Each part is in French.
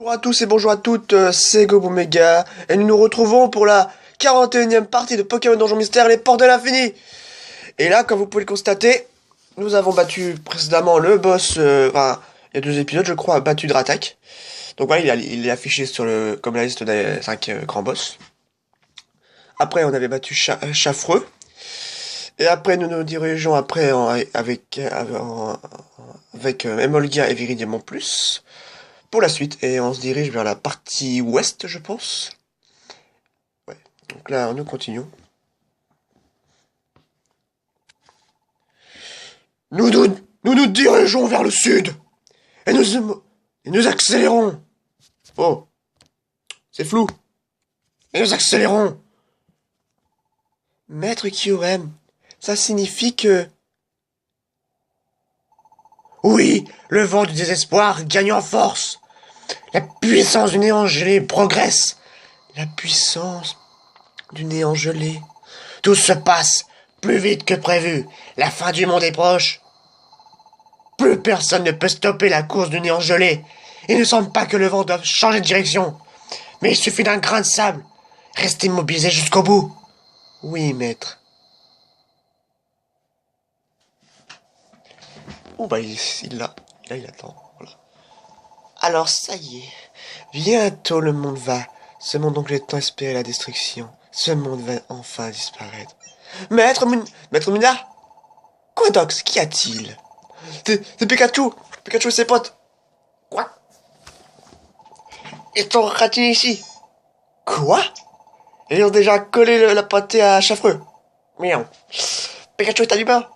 Bonjour à tous et bonjour à toutes, c'est Gobomega, et nous nous retrouvons pour la 41e partie de Pokémon Donjon Mystère, les portes de l'infini. Et là, comme vous pouvez le constater, nous avons battu précédemment le boss, enfin, il y a 2 épisodes je crois, battu Dratak. Donc voilà, il est affiché sur comme la liste des 5 grands boss. Après, on avait battu Chafreux. Et après, nous nous dirigeons après avec Emolga et Viridiamon Plus pour la suite. Et on se dirige vers la partie ouest, je pense. Ouais. Donc là, nous continuons. Nous nous dirigeons vers le sud. Et nous accélérons. Oh, c'est flou. Et nous accélérons. Maître Kyurem, ça signifie que... Oui, le vent du désespoir gagne en force. La puissance du néant gelé progresse. La puissance du néant gelé. Tout se passe plus vite que prévu. La fin du monde est proche. Plus personne ne peut stopper la course du néant gelé. Il ne semble pas que le vent doive changer de direction. Mais il suffit d'un grain de sable. Restez immobilisé jusqu'au bout. Oui, maître. Oh bah il l'a. Là, il attend. Voilà. Alors ça y est. Bientôt le monde va. Ce monde dont j'ai tant espéré la destruction. Ce monde va enfin disparaître. Maître Mina. Quoi Dox, qu'y a-t-il? C'est Pikachu. Pikachu et ses potes. Quoi? Ils sont ratinés ici. Quoi? Ils ont déjà collé la pâtée à Chafreux. Miaou. Pikachu est à l'humain.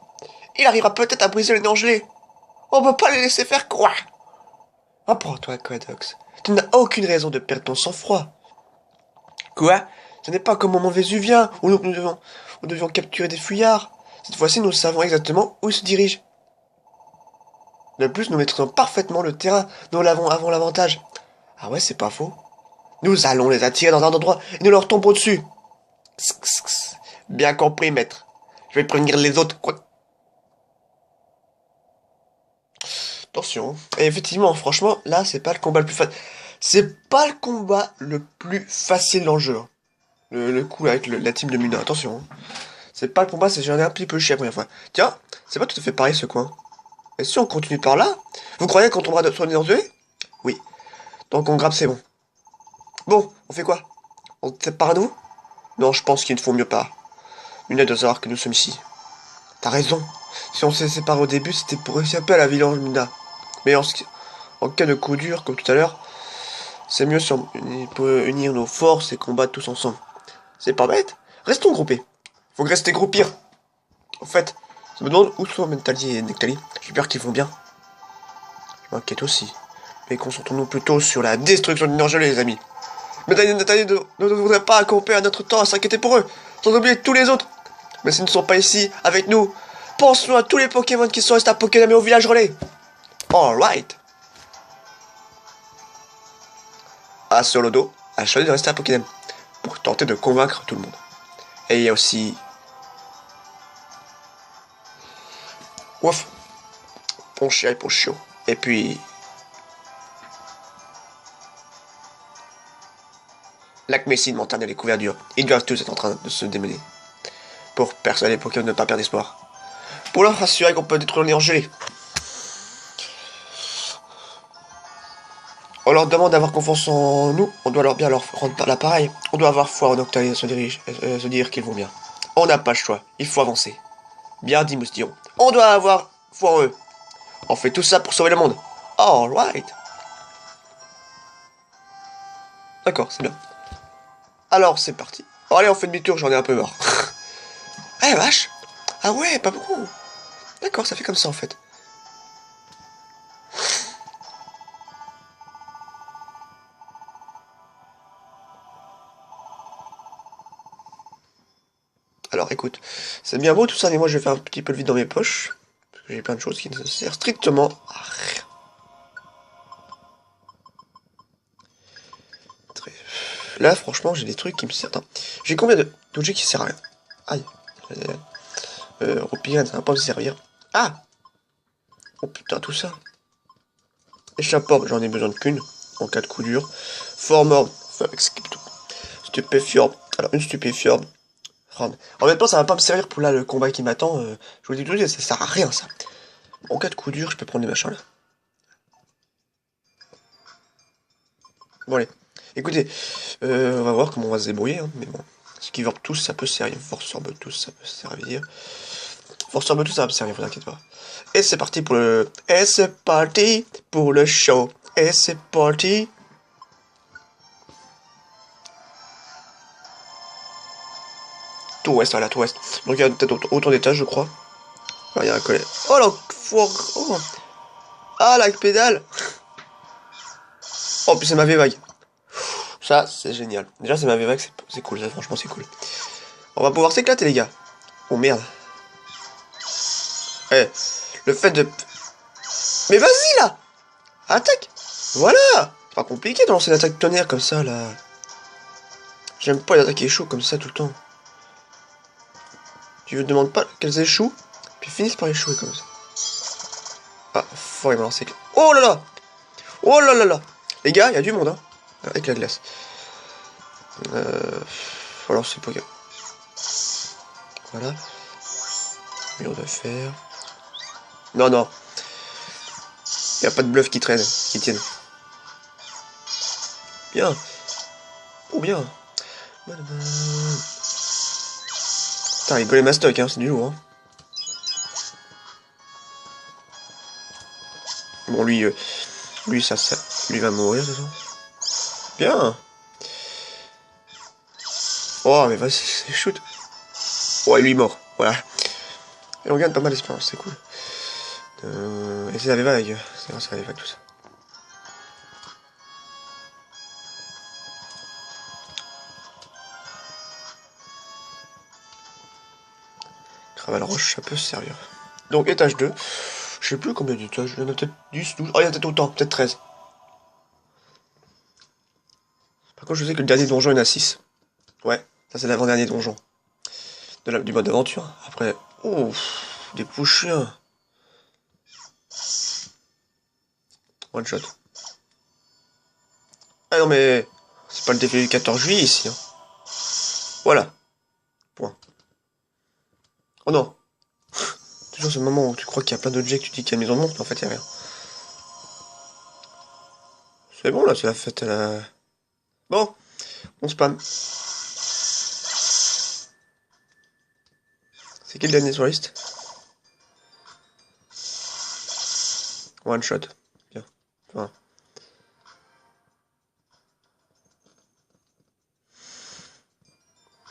Il arrivera peut-être à briser le néant gelé. On peut pas les laisser faire quoi? Reprends-toi, Quadox. Tu n'as aucune raison de perdre ton sang-froid. Quoi? Ce n'est pas comme au mont Vésuvien où nous devions capturer des fuyards. Cette fois-ci, nous savons exactement où ils se dirigent. De plus, nous maîtrisons parfaitement le terrain. Nous avons l'avantage. Ah ouais, c'est pas faux. Nous allons les attirer dans un endroit et nous leur tombons dessus. Bien compris, maître. Je vais prévenir les autres. Quoi? Attention. Et effectivement, franchement, là, c'est pas le combat le plus facile. C'est pas le combat le plus facile dans le jeu. Le coup avec la team de Muna. Attention. C'est pas le combat, j'en ai un petit peu chié la première fois. Tiens, c'est pas tout à fait pareil ce coin. Et si on continue par là, vous croyez qu'on tombera sur les orgelés? Oui. Donc on grappe, c'est bon. Bon, on fait quoi? On se sépare à nous? Non, je pense qu'il ne faut mieux pas. Muna doit savoir que nous sommes ici. T'as raison. Si on s'est séparés au début, c'était pour échapper à la violence Muna. Mais en cas de coup dur, comme tout à l'heure, c'est mieux si on peut unir nos forces et combattre tous ensemble. C'est pas bête. Restons groupés. Faut rester groupir. En fait, je me demande où sont Mentali et Nectali. J'ai peur qu'ils vont bien. Je m'inquiète aussi. Mais concentrons-nous plutôt sur la destruction du Nergelé, les amis. Mentali et Nectali ne voudraient pas accomplir à notre temps à s'inquiéter pour eux, sans oublier tous les autres. Mais s'ils ne sont pas ici, avec nous, pensons à tous les Pokémon qui sont restés à Pokédam et au village relais. Alright. À Solodo a choisi de rester à Pokédam pour tenter de convaincre tout le monde. Et il y a aussi... Ouf. Ponchia et Ponchio. Et puis... L'Acmécine, Montagne et les Couvertures. Ils doivent tous être en train de se démener. Pour persuader les Pokémon de ne pas perdre espoir. Pour leur assurer qu'on peut détruire le néant gelé. On leur demande d'avoir confiance en nous. On doit bien leur rendre l'appareil. On doit avoir foi en Octavie et se dire qu'ils vont bien. On n'a pas le choix. Il faut avancer. Bien dit, Moustillon. On doit avoir foi en eux. On fait tout ça pour sauver le monde. Alright. D'accord, c'est bien. Alors, c'est parti. Oh, allez, on fait demi-tour, j'en ai un peu marre. Eh, vache. Ah ouais, pas beaucoup. D'accord, ça fait comme ça, en fait. Alors, écoute. C'est bien beau tout ça, mais moi, je vais faire un petit peu le vide dans mes poches. Parce que j'ai plein de choses qui ne servent strictement à rien. Là, franchement, j'ai des trucs qui me servent. Attends. J'ai combien d'objets qui servent à rien? Aïe. Roupillon, ça va pas me servir. Ah! Oh putain, tout ça. Échappeur, j'en ai besoin qu'une. en cas de coup dur. Fort mort, avec stupéfiant. Alors, une stupéfiante. En même temps, ça va pas me servir pour là le combat qui m'attend. Je vous le dis tout de suite, ça sert à rien ça. En cas de coup dur, je peux prendre les machins là. Bon, allez. Écoutez, on va voir comment on va se débrouiller. Hein, mais bon. Skivor tous, ça peut servir. Force sur tous, ça peut servir. Force sur tous, ça va me servir, vous inquiétez pas. Et c'est parti pour le. Et c'est parti pour le show. Et c'est parti. Tout ouest, voilà, tout ouest. Donc il y a peut-être autant d'étages, je crois. Ah, il y a un collet. Oh l'enfoiré. Oh. Ah la pédale. Oh, puis c'est ma V-Vague. Ça, c'est génial. Déjà, c'est ma V-Vague, c'est cool, ça, franchement, c'est cool. On va pouvoir s'éclater, les gars. Oh merde. Eh, le fait de. Mais vas-y là. Attaque. Voilà. C'est pas compliqué de lancer l'attaque tonnerre comme ça, là. J'aime pas les attaques échouent comme ça tout le temps. Tu ne demandes pas qu'elles échouent, puis finissent par échouer comme ça. Ah, faut y balancer. Oh là là. Oh là là là. Les gars, il y a du monde, hein. Avec la glace. Alors c'est pas grave. Voilà. Mur de fer. Non, non. Il n'y a pas de bluff qui traîne, qui tienne. Bien. Oh, bien. Putain, il golem mastoc, hein, c'est du lourd. Hein. Bon, lui, ça, lui va mourir, de toute façon. Bien. Oh, mais vas-y, c'est shoot. Ouais, lui, mort. Voilà. Et on gagne pas mal d'espérance, c'est cool. Et c'est la vague. C'est grâce à la vague, tout ça. Cravale roche, ça peut se servir. Donc, étage 2. Je sais plus combien d'étages. Il y en a peut-être 10, 12. Oh, il y en a peut-être autant. Peut-être 13. Par contre, je sais que le dernier donjon, il y en a 6. Ouais, ça c'est l'avant-dernier donjon. Du mode aventure. Après, oh, des pouchiens. One shot. Ah non mais, c'est pas le défilé du 14 juillet ici. Hein. Voilà. Point. Oh non. Toujours ce moment où tu crois qu'il y a plein d'objets que tu dis qu'il y a une maison de monstre, mais en fait il y a rien. C'est bon là, c'est la fête à la... Bon, on spam. C'est qui le dernier sur la liste? One shot. Bien. Enfin.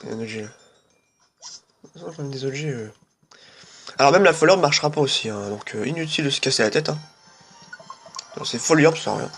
Il y a un objet là. Des objets. Alors même la folle orbe marchera pas aussi, hein, donc inutile de se casser la tête. Hein. C'est folle orbe, ça sert à rien.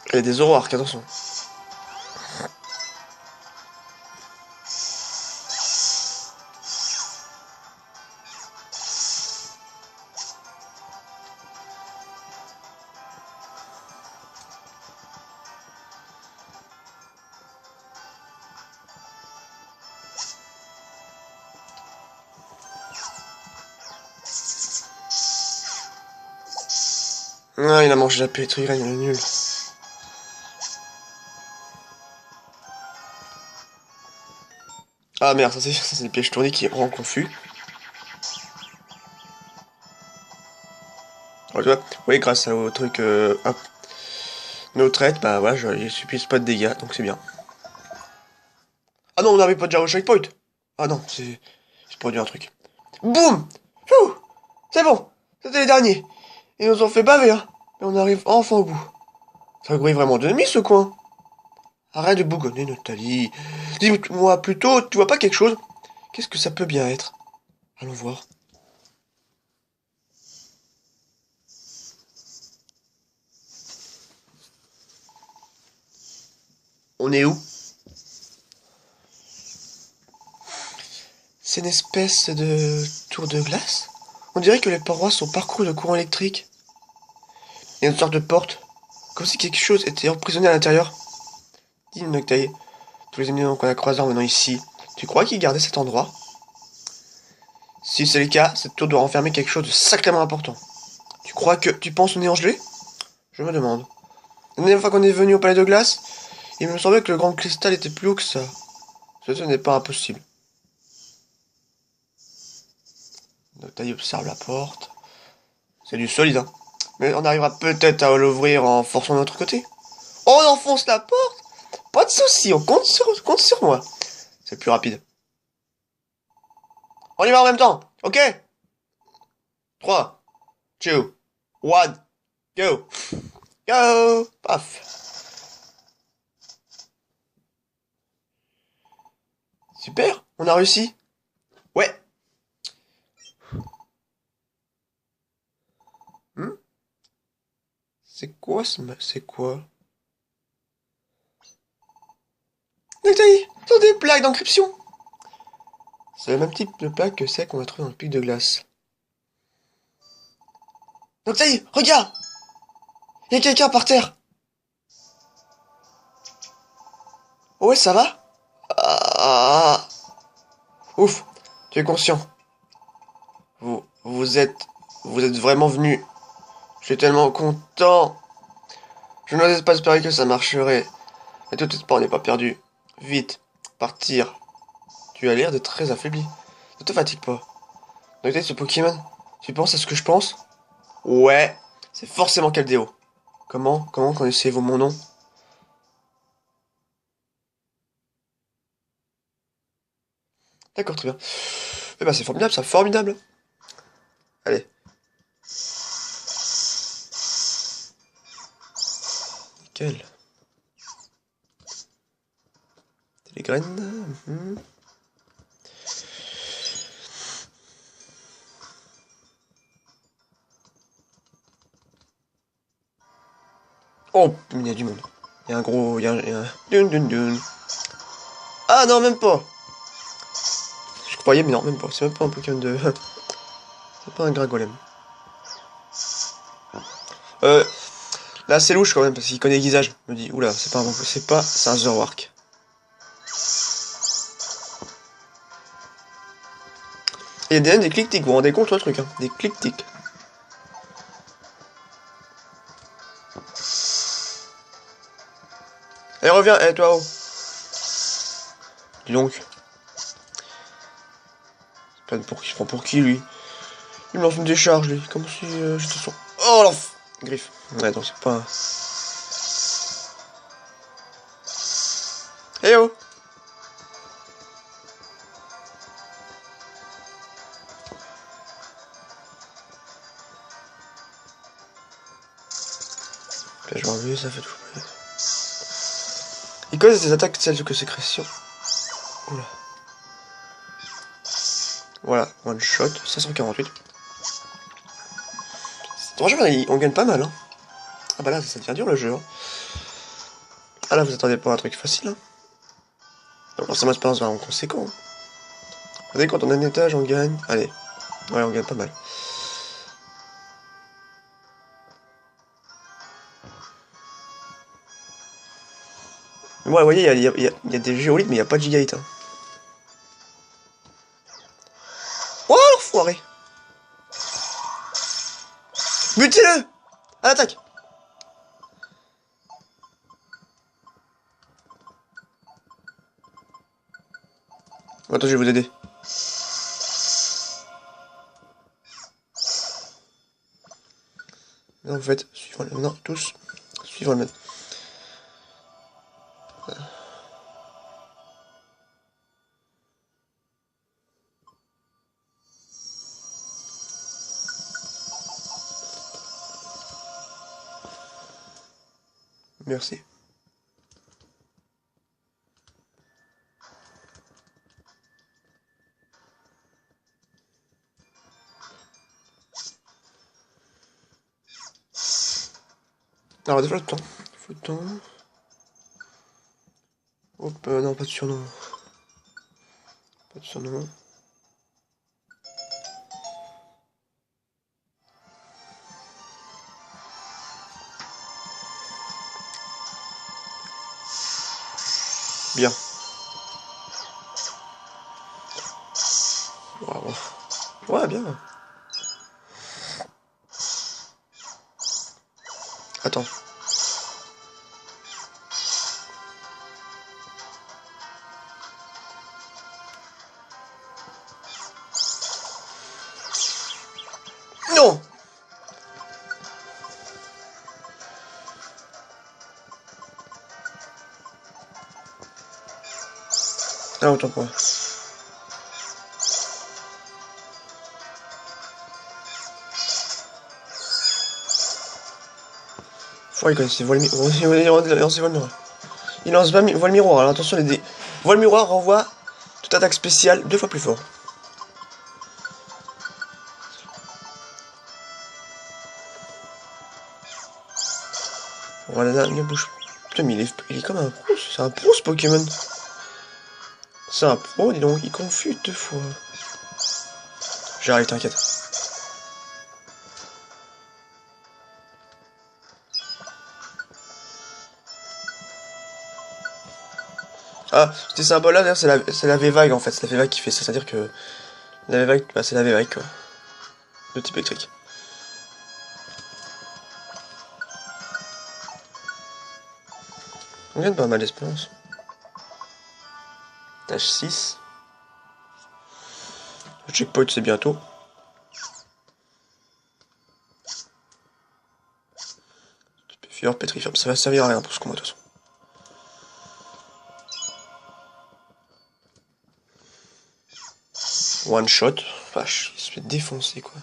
Il y a des zoroarks, attention. Ah, il a mangé la pétrie, il est nul. Ah merde, ça c'est le piège tourné qui rend confus. Alors, tu vois, oui, grâce au truc hop, nos traites, bah voilà, je subis pas de dégâts, donc c'est bien. Ah non, on n'avait pas déjà au checkpoint. Ah non, c'est... J'ai produit un truc. Boum. C'est bon, c'était les derniers. Ils nous ont fait baver, hein. Mais on arrive enfin au bout. Ça grouille vraiment d'ennemis, ce coin. Arrête de bougonner, Nathalie. Dis-moi plutôt, tu vois pas quelque chose? Qu'est-ce que ça peut bien être? Allons voir. On est où? C'est une espèce de tour de glace? On dirait que les parois sont parcourues de courant électrique. Il y a une sorte de porte. Comme si quelque chose était emprisonné à l'intérieur. Dis Noctaï, tous les éminents qu'on a croisés en venant ici, tu crois qu'ils gardaient cet endroit? Si c'est le cas, cette tour doit renfermer quelque chose de sacrément important. Tu crois que tu penses au néant gelé? Je me demande. La dernière fois qu'on est venu au palais de glace, il me semblait que le grand cristal était plus haut que ça. Ce n'est pas impossible. Noctaï observe la porte. C'est du solide, hein. Mais on arrivera peut-être à l'ouvrir en forçant de notre côté. Oh, on enfonce la porte? Pas de soucis, on compte sur moi. C'est plus rapide. On y va en même temps, ok? 3, 2, 1, go! Go! Paf! Super, on a réussi. Ouais. Hmm? C'est quoi C'est quoi? Nectaï, ce sont des plaques d'encryption. C'est le même type de plaque que celles qu'on a trouvées dans le pic de glace. Nectaï, regarde! Il y a quelqu'un par terre. Oh ouais, ça va? Ah, ouf, tu es conscient. Vous, vous êtes, vous êtes vraiment venu. Je suis tellement content. Je n'osais pas espérer que ça marcherait. Mais tout espoir n'est pas perdu. Vite, partir. Tu as l'air d'être très affaibli. Ne te fatigue pas. Noctez ce Pokémon. Tu penses à ce que je pense? Ouais, c'est forcément Caldéo. Comment connaissez-vous mon nom? D'accord, très bien. Eh ben, c'est formidable, ça, formidable. Allez, nickel. Les graines. Mhm. Oh, il y a du monde. Il y a un gros... Dun, dun, dun. Ah non, même pas. Je croyais, mais non, même pas. C'est même pas un Pokémon de... C'est pas un Gragolem. Euh, Là, c'est louche quand même, parce qu'il connaît Guisage. Je me dis, oula, c'est pas un bon... C'est un Zoroark. Il y a des clics-tics, vous vous rendez compte, le truc, hein? Des clics-tics. Allez, reviens, eh, toi, oh. Dis donc. Il se prend pour qui, lui? Il me lance une décharge, lui. Comme si j'étais son... Oh, l'enf... Griffe. Ouais, non, c'est pas... Eh oh! Là, je vais enlever, ça fait tout. Il cause des attaques telles que sécrétion. Oula. Voilà, one shot, 548. Franchement, on gagne pas mal, hein. Ah bah là, ça devient dur le jeu, hein. Ah là, vous attendez pas à un truc facile, hein. Donc forcément, expérience vraiment conséquent. Hein. Vous savez, quand on a un étage, on gagne. Allez, ouais, on gagne pas mal. Mais moi, vous voyez, il y a des géolithes, mais il n'y a pas de gigaïtes, hein. Oh, l'enfoiré! Butez-le! À l'attaque! Attends, je vais vous aider. Non, en fait, suivant le... Non, tous, suivant le même. Merci. Alors, des fois, le temps. Hop, non, pas de surnom. Pas de surnom. Bien. Waouh. Ouais, bien. Attends. Non! Ah, autant pour moi. Faut il connaissait vol miroir. Il lance pas vol miroir. Alors attention les dés. Vol miroir renvoie toute attaque spéciale 2 fois plus fort. Voilà, ne bouge. Putain, mais il est comme un pro. C'est un pro ce Pokémon. C'est un pro, dis donc. Il confuse 2 fois. J'arrive, t'inquiète. Ah, ces symboles-là, d'ailleurs, c'est la V-Vague en fait. C'est la V-Vague qui fait ça. C'est-à-dire que la V-Vague, bah, c'est la V-Vague quoi. De type électrique. On gagne pas mal d'espérance. Tâche 6. Le checkpoint, c'est bientôt. Pétrifieur, pétrifieur. Ça va servir à rien pour ce combat de toute façon. One shot. Vache, il se fait défoncer quoi.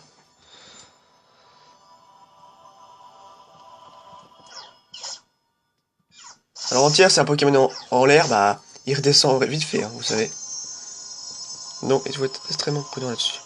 Alors entière, c'est un Pokémon en l'air, bah il redescend vite fait, hein, vous savez. Donc il faut être extrêmement prudent là-dessus.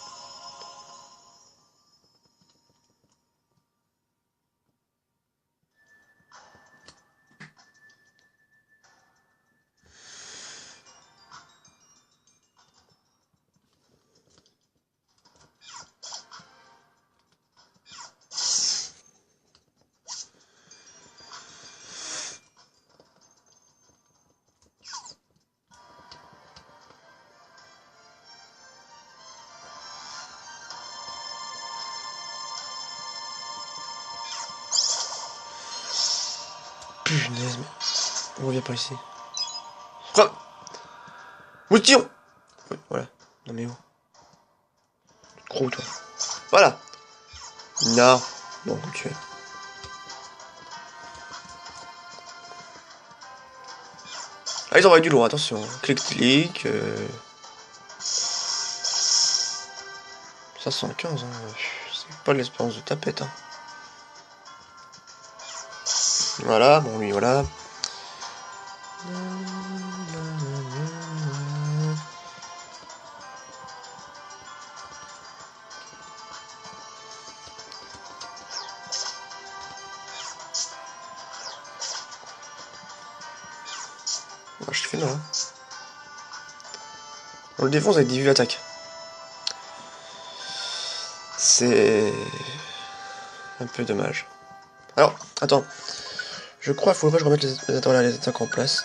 Punaise, mais... On revient par ici. Quoi? Moutillon! Oui, voilà. Non mais où? Gros toi. Voilà. Non. Non, tu es. Ah, ils envoient du lourd, attention. Clic, clic. 515, hein. C'est pas l'espérance de tapette, hein. Voilà, bon lui, voilà. Ah, je te fais non, hein. On le défonce avec 18 attaques. C'est... un peu dommage. Alors, attends. Je crois qu'il faudrait que je remette les attaques en place.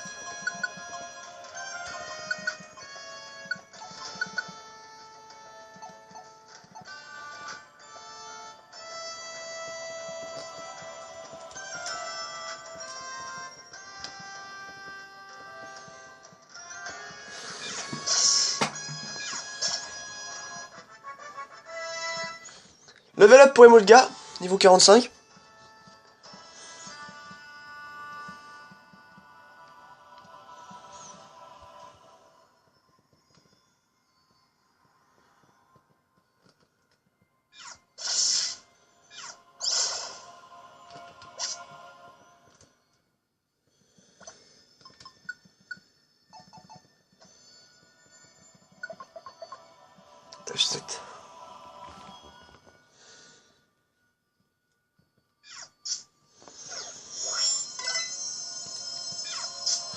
Level up pour Emolga, niveau 45. Tâche 7.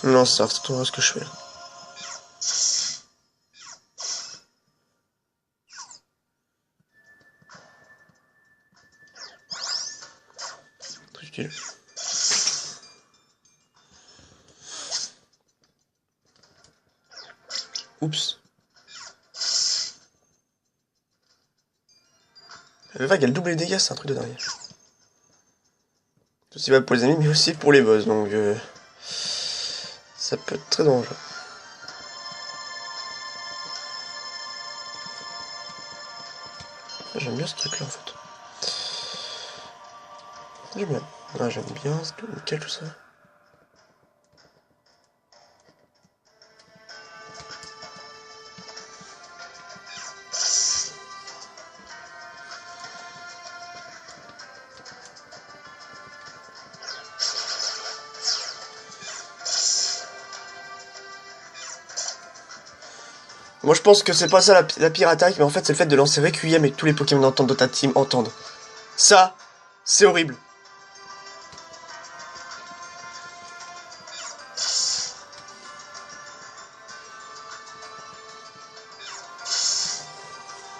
Non, c'est exactement ce que je fais là. Très utile. Oups. Le vague, elle double les dégâts, c'est un truc de dingue. C'est aussi valable pour les ennemis, mais aussi pour les boss, donc ça peut être très dangereux. J'aime bien ce truc là en fait. J'aime bien. Ah, j'aime bien, c'est tout nickel tout ça. Moi je pense que c'est pas ça la pire attaque, mais en fait c'est le fait de lancer Requiem et que tous les Pokémon d'entente de ta team entendent. Ça, c'est horrible.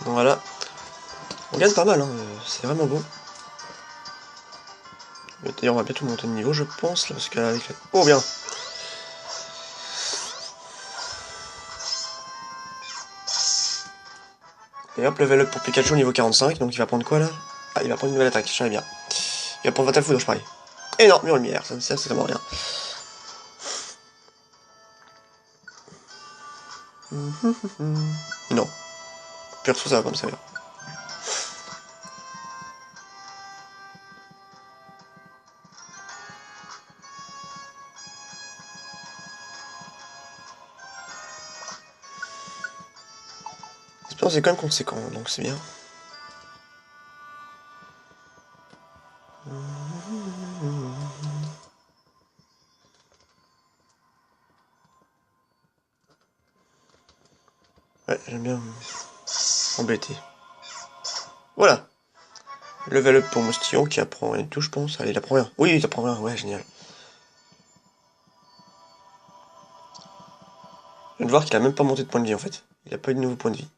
Voilà. On gagne pas mal, hein. C'est vraiment beau. D'ailleurs on va bientôt monter de niveau je pense, là, parce qu'avec... Oh bien. Et hop, level up pour Pikachu niveau 45, donc il va prendre quoi là? Ah, il va prendre une nouvelle attaque, je savais bien. Il va prendre Fatal Foudre, je parie. Et non, mur lumière, ça ne sert strictement à rien. Non. Perso, ça va pas me servir. L'espérance est quand même conséquent, donc c'est bien. Ouais, j'aime bien embêter. Voilà. Level up pour Moustillon qui apprend rien du tout, je pense. Allez, il apprend rien. Oui, il apprend rien, ouais, génial. Je viens de voir qu'il a même pas monté de point de vie en fait. Il a pas eu de nouveau point de vie.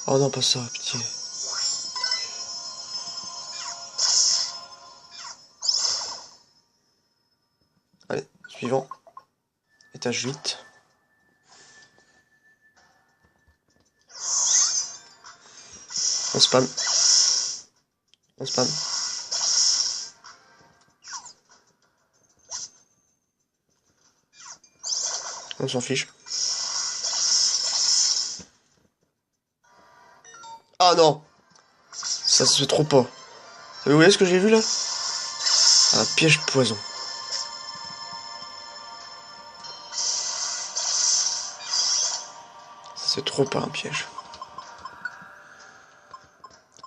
Oh non, pas ça, pitié. Allez, suivant. Étage 8. On spam. On spam. On s'en fiche. Ah non! Ça se fait trop pas. Vous voyez ce que j'ai vu là? Un piège poison. C'est trop pas un piège.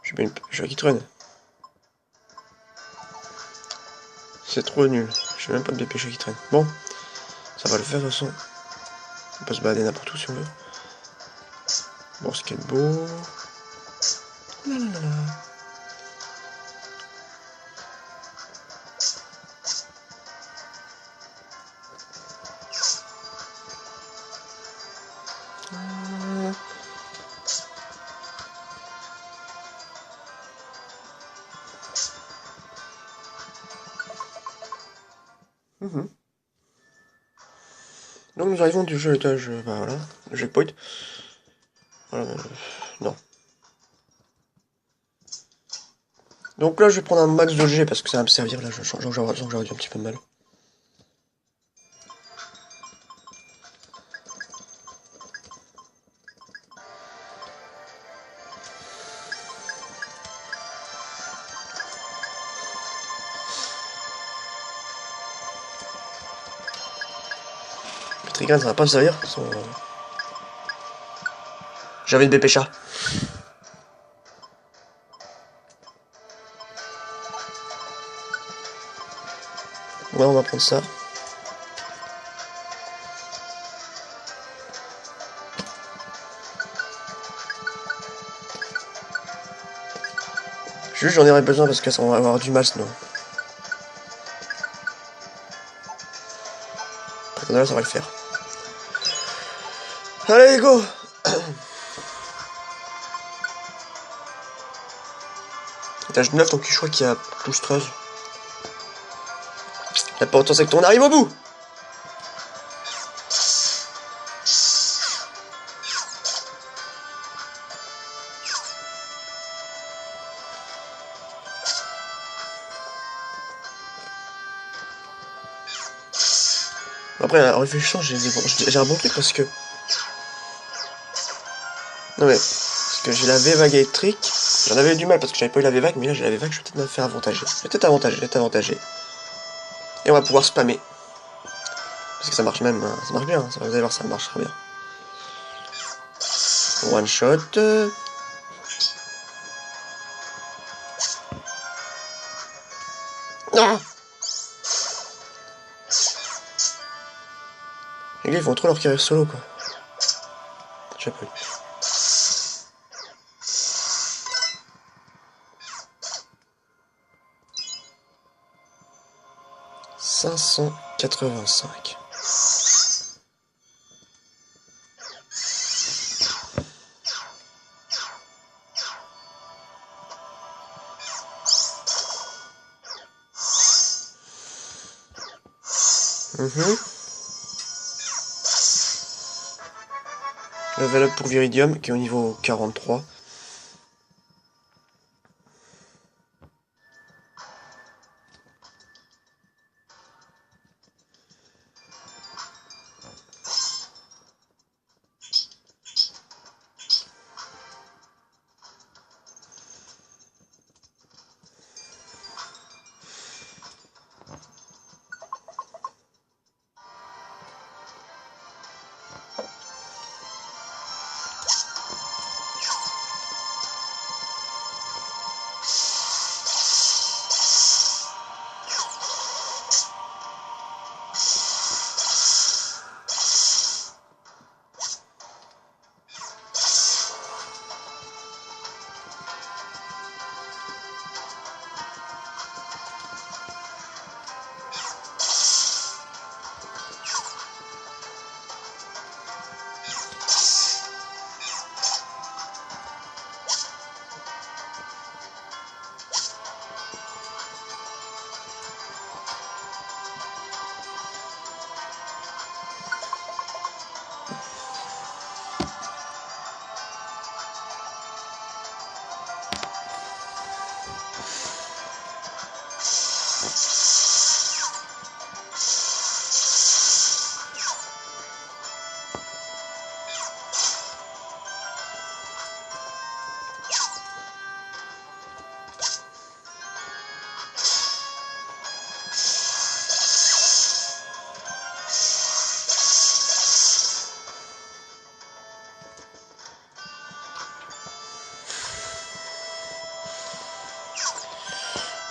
J'ai bien une Shakitrain. C'est trop nul. J'ai même pas de BP Shakitrain. Bon, ça va le faire de toute façon. On peut se balader n'importe où si on veut. Bon, skateboard. Donc nous arrivons du jeu à l'étage, bah voilà, le checkpoint. Voilà, non. Donc là je vais prendre un max de G parce que ça va me servir là, j'aurais dû un petit peu de mal. Trigrain ça va pas me servir, j'avais une BP chat. Ouais, on va prendre ça. Juste j'en aurais besoin parce que ça va avoir du mal sinon. Là, ça va le faire. Allez, go! Étage 9, donc je crois qu'il y a 12-13. L'important c'est que on arrive au bout! Après, en réfléchissant, j'ai un bon truc parce que... Non mais, parce que j'ai la V-Vague électrique. J'en avais eu du mal parce que j'avais pas eu la V-Vague, mais là j'ai la V-Vague, je vais peut-être me faire avantager. Je vais peut-être avantager. Et on va pouvoir spammer. Parce que ça marche même, hein, ça marche bien, vous allez voir, ça marchera bien. One shot. Ah, les gars, ils font trop leur carrière solo, quoi. J'ai pas eu. 585. Level up pour Viridium qui est au niveau 43.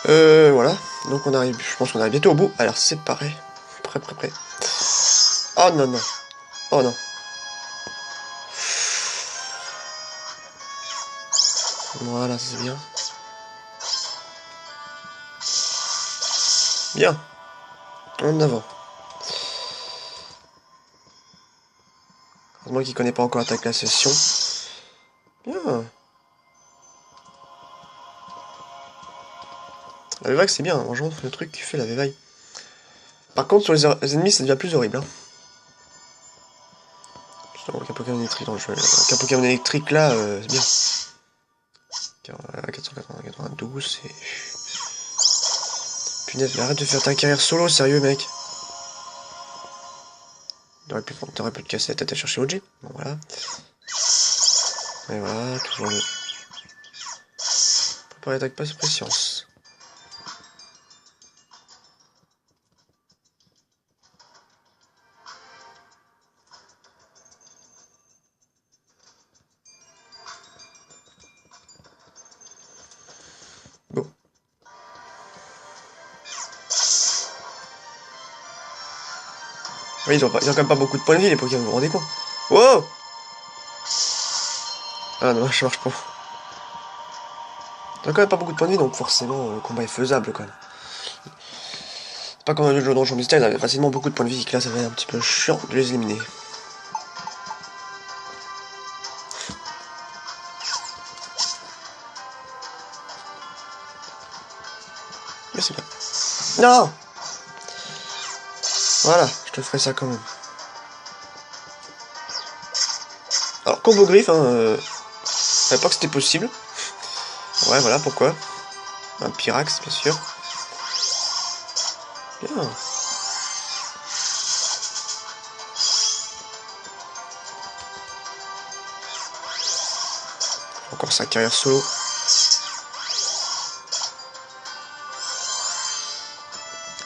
Voilà. Donc on arrive, je pense qu'on arrive bientôt au bout. Alors c'est pareil. Prêt. Oh non, non. Oh non. Voilà, c'est bien. Bien. En avant. Moi qui connais pas encore attaque la session. Bien. La V-Vague c'est bien, franchement, le truc qui fait la V-Vague. Par contre, sur les ennemis, ça devient plus horrible. Hein. Justement, avec un Pokémon électrique dans le jeu. Avec un Pokémon électrique là, c'est bien. 492, c'est... Punaise, mais arrête de faire ta carrière solo, sérieux, mec. T'aurais pu te casser la tête à chercher OG. Bon, voilà. Et voilà, toujours le... Préparer l'attaque, pas patience. Bon. Oui, ils ont quand même pas beaucoup de points de vie, les Pokémon, vous vous rendez compte? Wow! Ah non, je marche pas. Ils ont quand même pas beaucoup de points de vie, donc forcément, le combat est faisable, quand même. Pas comme un jeu Donjon Mystère, il avait facilement beaucoup de points de vie, que là ça va être un petit peu chiant de les éliminer. Mais c'est bien. Non! Voilà, je te ferai ça quand même. Alors, combo griffe, hein, je savais pas que c'était possible. Ouais, voilà, pourquoi. Un Pyrax, bien sûr. Bien. Encore sa carrière solo.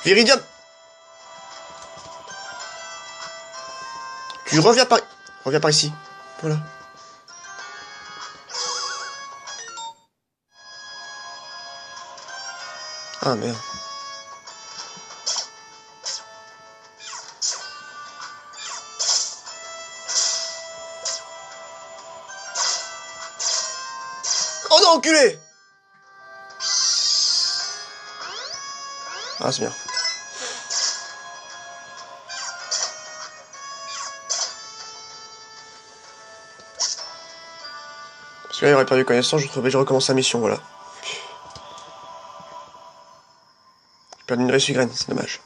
Viridium! Tu reviens par ici. Voilà. Ah merde. Oh non, enculé! Ah, c'est bien. Parce que là, il aurait perdu connaissance, je recommence la mission, voilà. J'ai perdu une ressugraine, c'est dommage.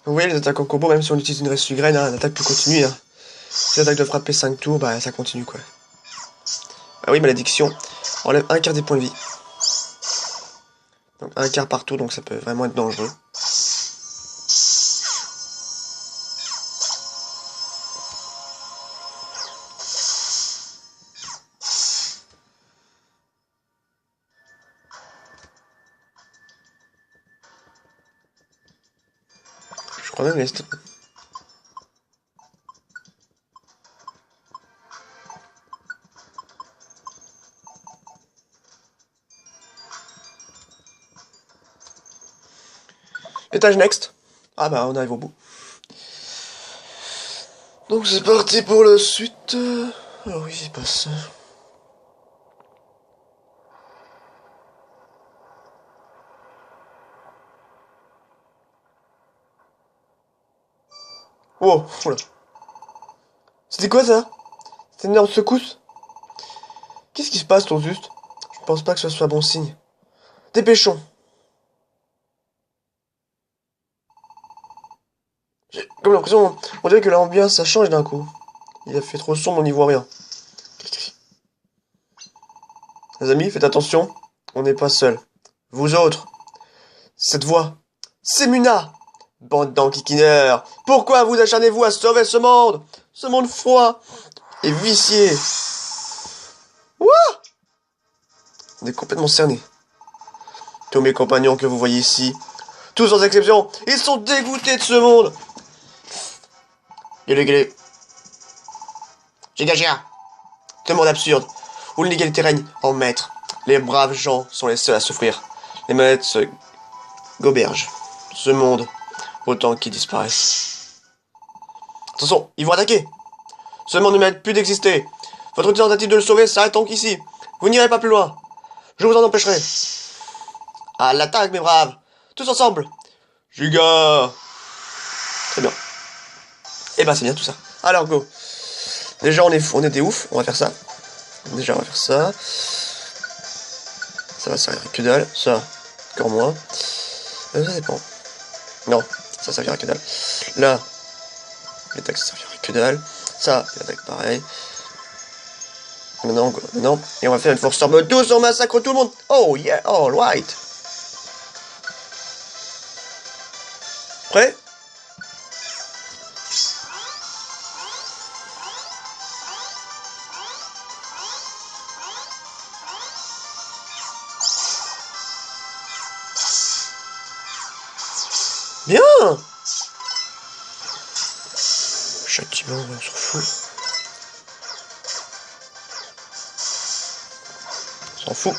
Vous voyez, les attaques en combo, même si on utilise une ressugraine, hein, l'attaque peut continuer. Hein. Si l'attaque doit frapper 5 tours, bah ça continue quoi. Ah oui, malédiction. Enlève un quart des points de vie. Donc un quart par tour, donc ça peut vraiment être dangereux. Je crois même les... Étage next. Ah bah on arrive au bout. Donc c'est parti pour la suite. Alors oui, il passe. Wow, oula. C'était quoi ça? C'était une énorme secousse? Qu'est-ce qui se passe, ton juste? Je pense pas que ce soit bon signe. Dépêchons. J'ai comme l'impression, on dirait que l'ambiance ça change d'un coup. Il a fait trop sombre, on n'y voit rien. Les amis, faites attention, on n'est pas seul. Vous autres, cette voix, c'est Muna! Bande d'enquiquineurs, pourquoi vous acharnez-vous à sauver ce monde? Ce monde froid et vicié. Ouah! On est complètement cernés. Tous mes compagnons que vous voyez ici, tous sans exception, ils sont dégoûtés de ce monde. Gueulez. Gigagia. Ce monde absurde, où l'égalité règne en maître. Les braves gens sont les seuls à souffrir. Les maîtres se gobergent. Ce monde, autant qu'ils disparaissent. Attention, ils vont attaquer. Ce monde ne mérite plus d'exister. Votre tentative de le sauver s'arrête donc ici. Vous n'irez pas plus loin. Je vous en empêcherai. À l'attaque, mes braves. Tous ensemble. Giga. Très bien. Et bah c'est bien tout ça. Alors go. Déjà on est des ouf. On va faire ça. Déjà on va faire ça. Ça va servir à que dalle. Ça, encore moins. Ça dépend. Non, ça servira à que dalle. Là, l'attaque ça servira à que dalle. Ça, l'attaque pareil. Maintenant, et on va faire une force mode 12, on massacre tout le monde. Oh yeah, all right. Prêt? Bien. Châtiment, on s'en fout. On s'en fout.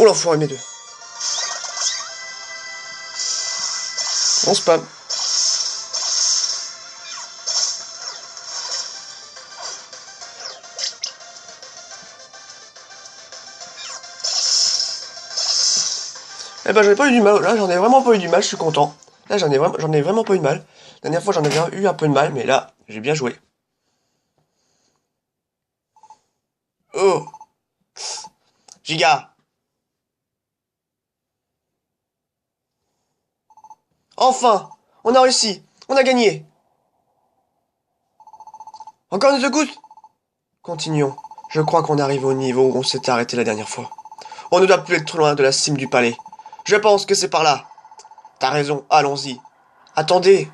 Oh l'enfoiré, mes deux. On spam. Eh ben, j'en ai pas eu du mal. Là, j'en ai vraiment pas eu du mal. Je suis content. Là, j'en ai vraiment pas eu de mal. La dernière fois, j'en avais eu un peu de mal, mais là, j'ai bien joué. Oh, Giga. Enfin, on a réussi. On a gagné. Encore une secousse. Continuons. Je crois qu'on arrive au niveau où on s'est arrêté la dernière fois. On ne doit plus être loin de la cime du palais. Je pense que c'est par là. T'as raison, allons-y. Attendez.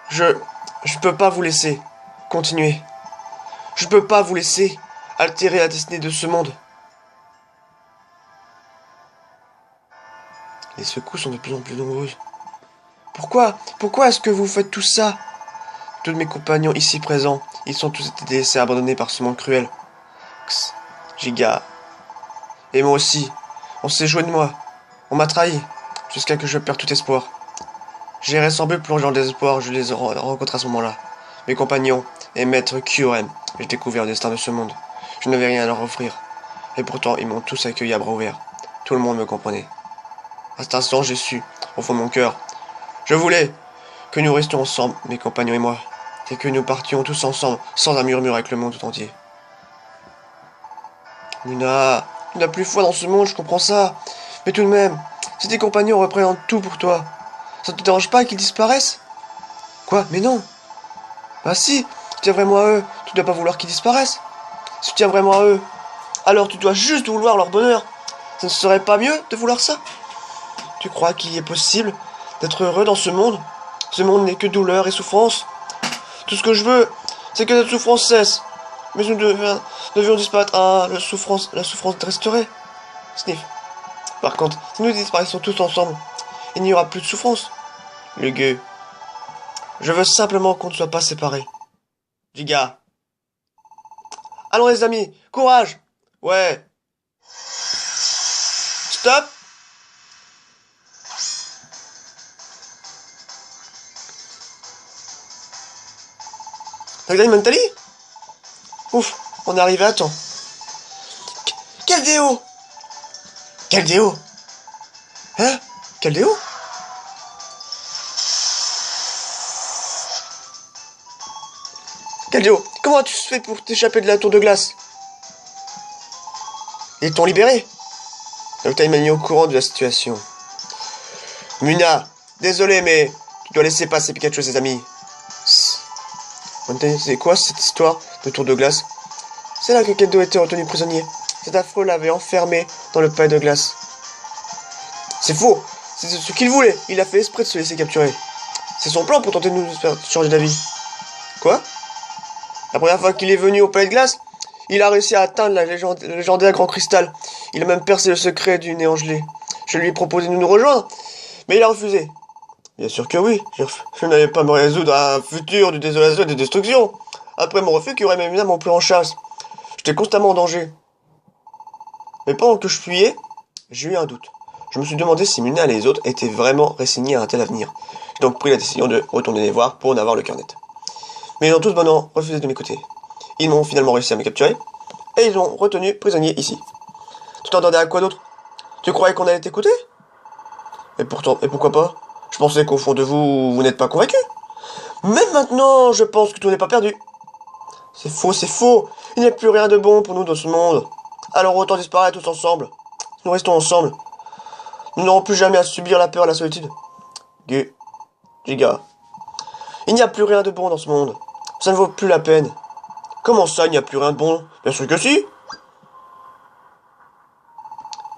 Je... Je peux pas vous laisser. Continuez. Je peux pas vous laisser altérer la destinée de ce monde. Les secousses sont de plus en plus nombreuses. Pourquoi est-ce que vous faites tout ça? Tous mes compagnons ici présents, ils sont tous été laissés abandonnés par ce monde cruel. X, Giga. Et moi aussi. On s'est joué de moi. On m'a trahi. Jusqu'à que je perde tout espoir. J'ai semblé plongé en désespoir, je les ai rencontrés à ce moment-là. Mes compagnons et maître Kyurem. J'ai découvert le destin de ce monde. Je n'avais rien à leur offrir. Et pourtant, ils m'ont tous accueilli à bras ouverts. Tout le monde me comprenait. À cet instant, j'ai su, au fond de mon cœur. Je voulais que nous restions ensemble, mes compagnons et moi. Et que nous partions tous ensemble, sans un murmure avec le monde tout entier. Luna, tu n'as plus foi dans ce monde, je comprends ça. Mais tout de même, si tes compagnons représentent tout pour toi, ça te dérange pas qu'ils disparaissent? Quoi? Mais non. Bah si tu tiens vraiment à eux, tu dois pas vouloir qu'ils disparaissent. Si tu tiens vraiment à eux, alors tu dois juste vouloir leur bonheur. Ça ne serait pas mieux de vouloir ça? Tu crois qu'il est possible d'être heureux dans ce monde? Ce monde n'est que douleur et souffrance. Tout ce que je veux, c'est que cette souffrance cesse. Mais nous devions disparaître. Ah, la souffrance resterait. Sniff. Par contre, si nous disparaissons tous ensemble, il n'y aura plus de souffrance. Le gueux. Je veux simplement qu'on ne soit pas séparés. Giga. Allons les amis, courage. Ouais. Stop. T'as gagné Mentally? Ouf, on est arrivé à temps. Quel déo? Quel déo? Hein? Quel déo? Caldio, comment as-tu fait pour t'échapper de la tour de glace? Ils t'ont libéré? Noctai m'a mis au courant de la situation. Muna, désolé, mais tu dois laisser passer Pikachu et ses amis. C'est quoi cette histoire de tour de glace? C'est là que Kendo était retenu prisonnier. Cet affreux l'avait enfermé dans le palais de glace. C'est faux. C'est ce qu'il voulait. Il a fait exprès de se laisser capturer. C'est son plan pour tenter de nous faire changer d'avis. Quoi? La première fois qu'il est venu au palais de glace, il a réussi à atteindre le légendaire Grand Cristal. Il a même percé le secret du néant gelé. Je lui ai proposé de nous rejoindre, mais il a refusé. Bien sûr que oui. Je n'allais pas me résoudre à un futur de désolation et de destruction. Après mon refus, qui aurait même évidemment plus en chasse. J'étais constamment en danger. Mais pendant que je fuyais, j'ai eu un doute. Je me suis demandé si Muna et les autres étaient vraiment résignés à un tel avenir. J'ai donc pris la décision de retourner les voir pour en avoir le cœur net. Mais ils ont tous bonnement refusé de m'écouter. Ils m'ont finalement réussi à me capturer, et ils ont retenu prisonnier ici. Tu t'entendais à quoi d'autre? Tu croyais qu'on allait t'écouter? Et pourtant, et pourquoi pas? Je pensais qu'au fond de vous, vous n'êtes pas convaincu. Même maintenant, je pense que tout n'est pas perdu. C'est faux, c'est faux. Il n'y a plus rien de bon pour nous dans ce monde. Alors autant disparaître tous ensemble. Nous restons ensemble. Nous n'aurons plus jamais à subir la peur et la solitude. Giga. Il n'y a plus rien de bon dans ce monde. Ça ne vaut plus la peine. Comment ça, il n'y a plus rien de bon? Bien sûr que si.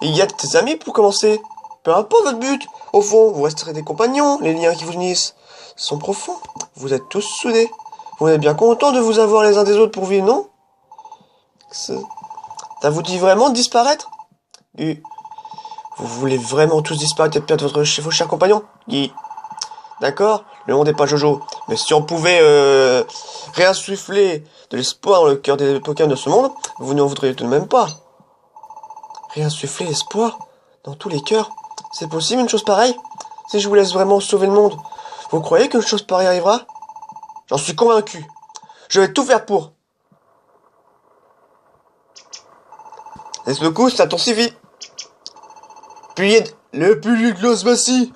Il y a tes amis pour commencer. Peu importe votre but. Au fond, vous resterez des compagnons. Les liens qui vous unissent sont profonds. Vous êtes tous soudés. Vous êtes bien contents de vous avoir les uns des autres pour vivre, non? Ça vous dit vraiment de disparaître? Vous voulez vraiment tous disparaître et perdre vos chers compagnons? D'accord, le monde n'est pas Jojo. Mais si on pouvait réinsuffler de l'espoir dans le cœur des Pokémon de ce monde, vous n'en voudriez tout de même pas. Réinsuffler l'espoir dans tous les cœurs. C'est possible une chose pareille? Si je vous laisse vraiment sauver le monde, vous croyez qu'une chose pareille arrivera? J'en suis convaincu. Je vais tout faire pour. Laisse le coup, c'est à ton civil. Pilier le pilier de l'osmatie.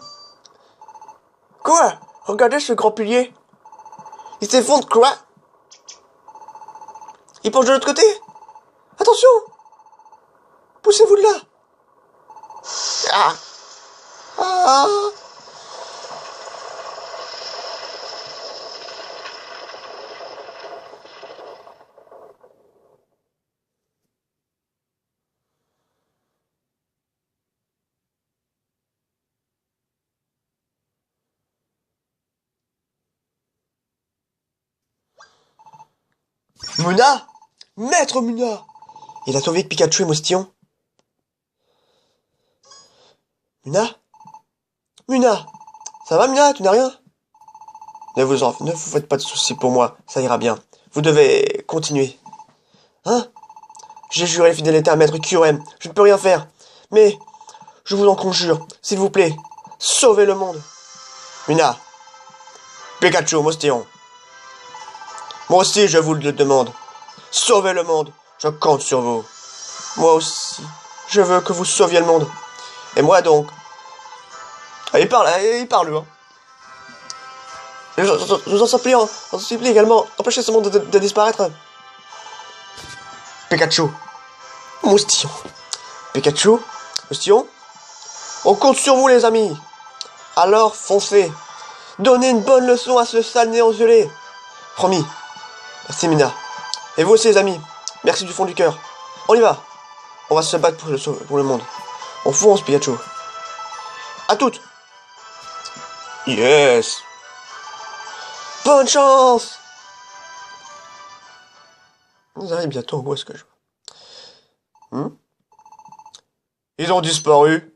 Quoi? Regardez ce grand pilier. Il s'effondre, quoi? Il penche de l'autre côté? Attention! Poussez-vous de là! Ah! Ah! Muna! Maître Muna! Il a sauvé Pikachu et Moustillon. Muna? Muna! Ça va, Muna? Tu n'as rien? Ne vous faites pas de soucis pour moi, ça ira bien. Vous devez continuer. Hein? J'ai juré fidélité à Maître Kyurem. Je ne peux rien faire. Mais, je vous en conjure, s'il vous plaît, sauvez le monde. Muna! Pikachu, Moustillon! Moi aussi, je vous le demande. Sauvez le monde. Je compte sur vous. Moi aussi, je veux que vous sauviez le monde. Et moi donc. Ah, il parle, hein. Je vous en supplie également, empêchez ce monde de disparaître. Pikachu. Moustillon. Pikachu. Moustillon. On compte sur vous, les amis. Alors, foncez. Donnez une bonne leçon à ce sale néant gelé. Promis. Merci, Mina. Et vous aussi, les amis. Merci du fond du cœur. On y va. On va se battre pour le monde. On fonce, Pikachu. À toutes. Yes. Bonne chance. Nous arrivons bientôt. Où est-ce que je... Ils ont disparu.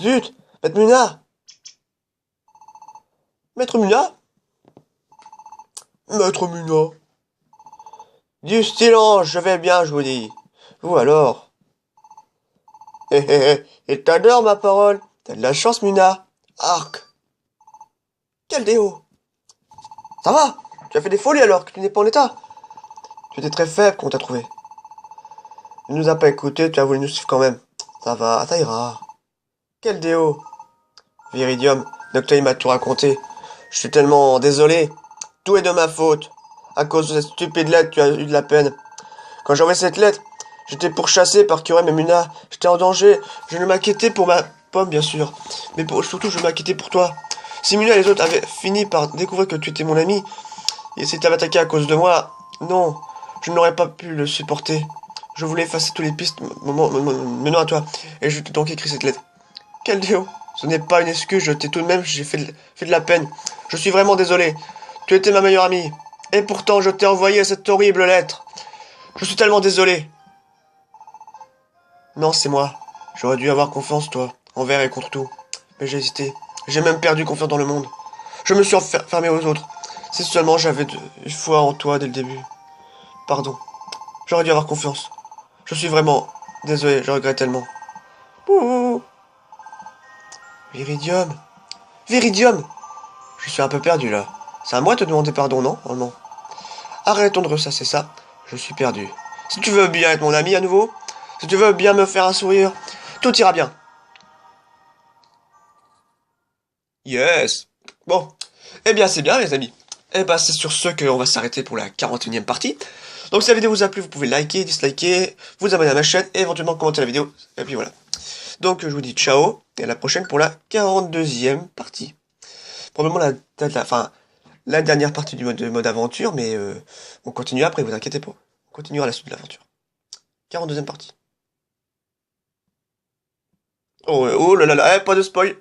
Zut. Maître Muna. Maître Muna. Maître Muna. Du silence, je vais bien, je vous dis. Vous alors? Hé hé hé, il t'adore ma parole. T'as de la chance, Muna. Arc. Quel déo. Ça va? Tu as fait des folies alors que tu n'es pas en état. Tu étais très faible quand on t'a trouvé. Tu nous as pas écouté, tu as voulu nous suivre quand même. Ça va, ça ira. Quel déo. Viridium, Noctoy m'a tout raconté. Je suis tellement désolé. Tout est de ma faute. À cause de cette stupide lettre, tu as eu de la peine. Quand j'ai envoyé cette lettre, j'étais pourchassé par Kyurem et Muna. J'étais en danger. Je ne m'inquiétais pour ma pomme, bien sûr. Mais surtout, je m'inquiétais pour toi. Si Muna et les autres avaient fini par découvrir que tu étais mon ami, et s'ils t'avaient attaqué à cause de moi, non, je n'aurais pas pu le supporter. Je voulais effacer toutes les pistes menant à toi. Et je t'ai donc écrit cette lettre. Quel déo. Ce n'est pas une excuse, je t'ai tout de même, j'ai fait de la peine. Je suis vraiment désolé. Tu étais ma meilleure amie. Et pourtant, je t'ai envoyé cette horrible lettre. Je suis tellement désolé. Non, c'est moi. J'aurais dû avoir confiance, toi, envers et contre tout. Mais j'ai hésité. J'ai même perdu confiance dans le monde. Je me suis fermé aux autres. Si seulement j'avais une foi en toi dès le début. Pardon. J'aurais dû avoir confiance. Je suis vraiment désolé, je regrette tellement. Ouh. Viridium. Viridium. Je suis un peu perdu, là. C'est à moi de te demander pardon, non? Oh non. Arrêtons de ressasser ça. Je suis perdu. Si tu veux bien être mon ami à nouveau, si tu veux bien me faire un sourire, tout ira bien. Yes. Bon. Eh bien, c'est bien, les amis. Eh ben, c'est sur ce qu'on va s'arrêter pour la 41e partie. Donc, si la vidéo vous a plu, vous pouvez liker, disliker, vous abonner à ma chaîne et éventuellement commenter la vidéo. Et puis voilà. Donc, je vous dis ciao et à la prochaine pour la 42e partie. Probablement la dernière partie du mode aventure, mais on continue après, vous inquiétez pas. On continuera la suite de l'aventure. 42e partie. Oh, oh là là là, pas de spoil.